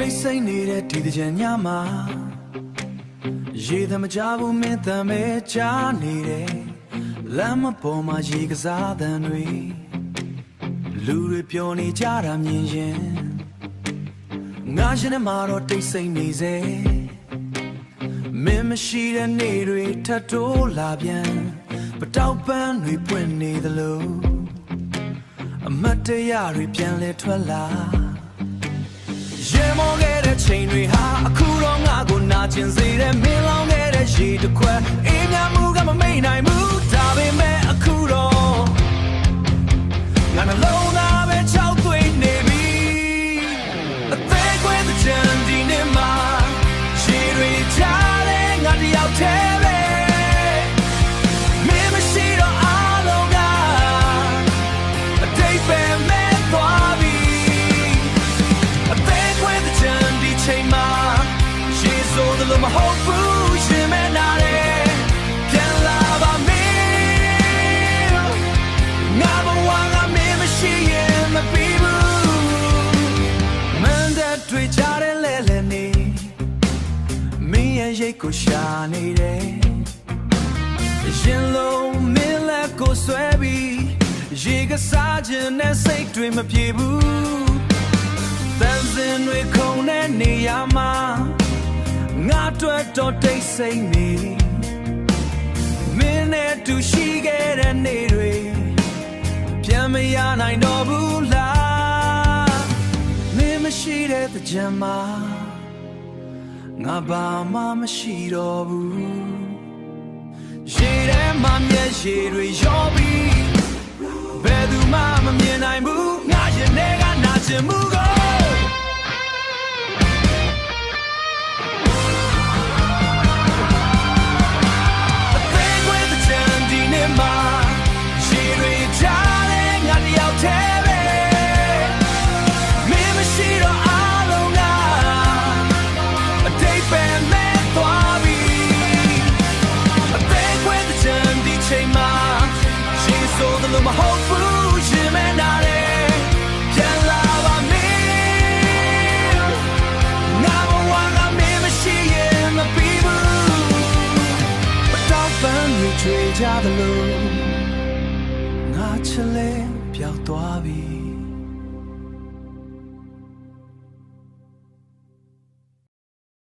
တိတ်ဆိတ်နေတဲ့ဒီတစ်ကြံညမှာရေသမကြဘူးမင်းတမ်းပဲကြားနေတယ်လမ်းမပေါ်မှာရေကစားသံတွေလူတွေပျော်နေကြတာမြင်ရင်ငါရှင်နဲ့မှာတော့တိတ်ဆိတ်နေစေမင်းမရှိတဲ့နေ့တွေထပ်တိုးလာပြန်ပတောက်ပန်းတွေပွင့်နေသလိုအမတ်တရားတွေပြန်လဲထွက်လာရေမောခဲ့တဲ့ချိန်တွေဟာအခုတော့ငါကိုနာကျင်စေတဲ့မင်းလောင်းခဲ့တဲ့ရေတစ်ခွက်အေးမြမှုကမမိတ်နိုင်ဘူးဒါပေမဲ့အခုတော့ငါနှလုံးသားပဲချောက်သွေးနေပြီအသေးခွဲတဲ့ချန်ဒီနေ့မှာရေတွေချတဲ့ငါတယောက်တည်းပဲမင်းမရှိတော့အားလုံးကအတိတ်ပဲမဲ့သွားပြီအသေးခွဲတဲ့ချန်ဒီချိန်မှာရေဆိုးတယ်လို့မဟုတ်ဘူးရှင်မဲ့နာတယ်ပြန်လာပါမင်းငါဘဝကမင်းမရှိရင်မပြီးဘူးမန်တဲ့တွေ့ကြတဲ့လဲလဲနေမင်းရဲ့ရိတ်ကိုရှာနေတယ်ရင်လုံးမင်းလက်ကိုဆွဲပြီးရေကစားခြင်းနဲ့စိတ်တွေမပြေဘူးတန်စင်တွေခုန်တဲ့နေရာမှာငါတွေ့တော့တိတ်ဆိတ်နေမင်းနဲ့တူရှိခဲ့တဲ့နေ့တွေပြန်မရနိုင်တော့ဘူးလားမင်းမရှိတဲ့တကြံမှာငါဘာမှမရှိတော့ဘူးရေထဲမှာမျက်ရည်တွေရောပြီးဘယ်သူမှမမြင်နိုင်ဘူးငါရင်ထဲကနာကျင်မှုကိုမဟုတ်ဘူးရှင်မနာတယ်ပြန်လာပါမင်းငါဘဝကမင်းမရှိရင်မပြီးဘူးမတောက်ပန်းတွေချွေကြသလိုငါချစ်လဲပျောက်သွားပြီ